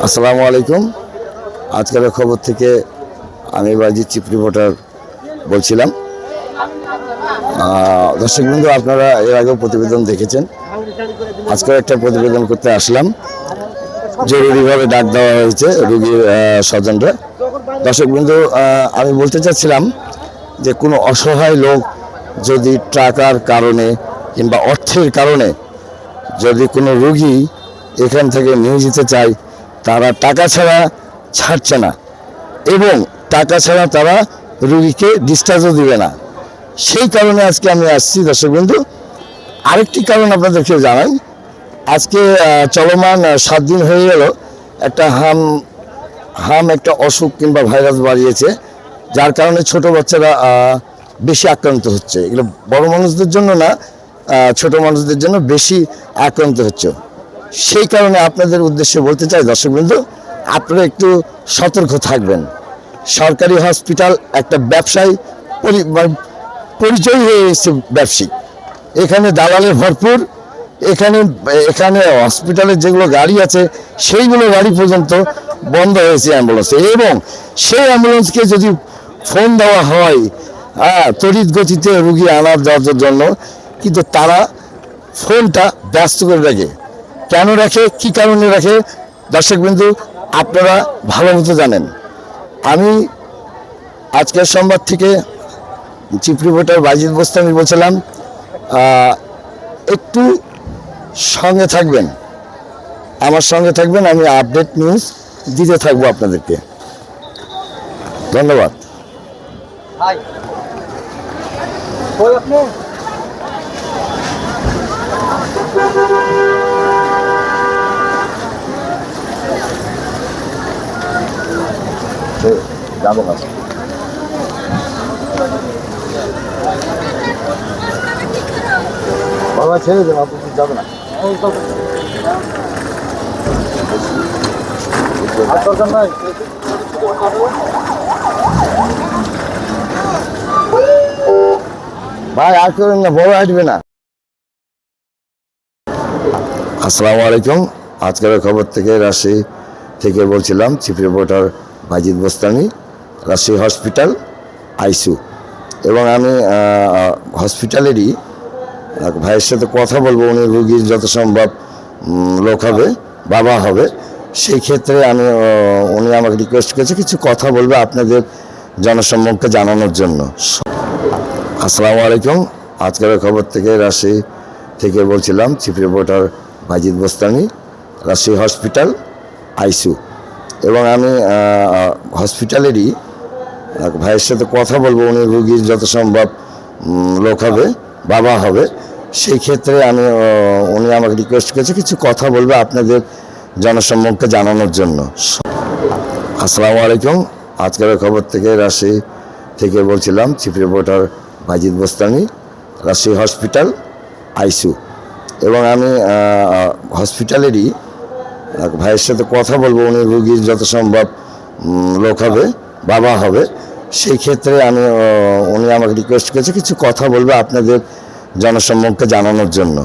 আসসালামু আলাইকুম। আজকের খবর থেকে আমি বাজিদ চিফ রিপোর্টার বলছিলাম। দর্শকবৃন্দ, আপনারা এর আগেও প্রতিবেদন দেখেছেন। আজকের একটা প্রতিবেদন করতে আসলাম। জরুরিভাবে ডাক দেওয়া হয়েছে রোগীর স্বজনরা। দর্শকবৃন্দ, আমি বলতে চাচ্ছিলাম যে কোনো অসহায় লোক যদি টাকার কারণে কিংবা অর্থের কারণে যদি কোনো রোগী এখান থেকে নিয়ে যেতে চায়, তারা টাকা ছাড়া ছাড়ছে না এবং টাকা ছাড়া তারা রোগীকে ডিসচার্জও দিবে না। সেই কারণে আজকে আমি আসছি। দর্শকবৃন্দু, আরেকটি কারণ আপনাদেরকে জানাই। আজকে চলমান 7 দিন হয়ে গেল একটা একটা অসুখ কিংবা ভাইরাস বাড়িয়েছে, যার কারণে ছোট বাচ্চারা বেশি আক্রান্ত হচ্ছে। এগুলো বড় মানুষদের জন্য না, ছোট মানুষদের জন্য বেশি আক্রান্ত হচ্ছে। সেই কারণে আপনাদের উদ্দেশ্যে বলতে চাই, দর্শকবৃন্দ, আপনারা একটু সতর্ক থাকবেন। সরকারি হসপিটাল একটা ব্যবসায়ী পরিচয় হয়ে এসেছে, ব্যবসায়িক। এখানে দালালে ভরপুর। এখানে হসপিটালের যেগুলো গাড়ি আছে সেইগুলো গাড়ি পর্যন্ত বন্ধ হয়েছে অ্যাম্বুলেন্সে, এবং সেই অ্যাম্বুলেন্সকে যদি ফোন দেওয়া হয় তড়িৎ গতিতে রুগী আনার যাওয়ার জন্য, কিন্তু তারা ফোনটা ব্যস্ত করে রাখে। কেন রাখে, কি কারণে রাখে, দর্শকবৃন্দু আপনারা ভালো মতো জানেন। আমি আজকের সংবাদ থেকে চিফ রিপোর্টার বাজিদ বোস্তামি বলছিলাম, একটু সঙ্গে থাকবেন, আমার সঙ্গে থাকবেন। আমি আপডেট নিউজ দিতে থাকবো আপনাদেরকে। ধন্যবাদ। যাবো না বাবা, ছেড়ে দেন, আপনি যাবে না। ভাই আর করেন না, বড় হাঁটবে না। আসসালামু আলাইকুম। আজকের খবর থেকে রাজশাহী থেকে বলছিলাম, চিফ রিপোর্টার বাজিদ বোস্তামি, রাজশাহী হসপিটাল আইসিইউ। এবং আমি হসপিটালেরই এক ভাইয়ের সাথে কথা বলবো। উনি রুগীর যত সম্ভব লোক হবে, বাবা হবে। সেই ক্ষেত্রে উনি আমাকে রিকোয়েস্ট করেছে কিছু কথা বলবে আপনাদের জনসম্মুখে জানানোর জন্য। আসসালামু আলাইকুম। আজকের খবর থেকে রাজশাহী থেকে বলছিলাম, চিফ রিপোর্টার বাজিদ বোস্তামি, রাজশাহী হসপিটাল আইসিইউ। এবং আমি হসপিটালেরই এক ভাইয়ের সাথে কথা বলবো। উনি রুগীর যত সম্ভব লোক হবে, বাবা হবে। সেই ক্ষেত্রে উনি আমাকে রিকোয়েস্ট করেছে কিছু কথা বলবে আপনাদের জনসম্মুখে জানানোর জন্য। আসসালামু আলাইকুম। আজকের খবর থেকে রাজশাহী থেকে বলছিলাম, চিফ রিপোর্টার বাজিদ বোস্তামি, রাজশাহী হসপিটাল আইসিইউ। এবং আমি হসপিটালেরই এক ভাইয়ের সাথে কথা বলবো। উনি রুগীর যত সম্ভব লোক হবে, বাবা হবে। সেই ক্ষেত্রে উনি আমাকে রিকোয়েস্ট করেছে কিছু কথা বলবে আপনাদের জনসম্মুখে জানানোর জন্য।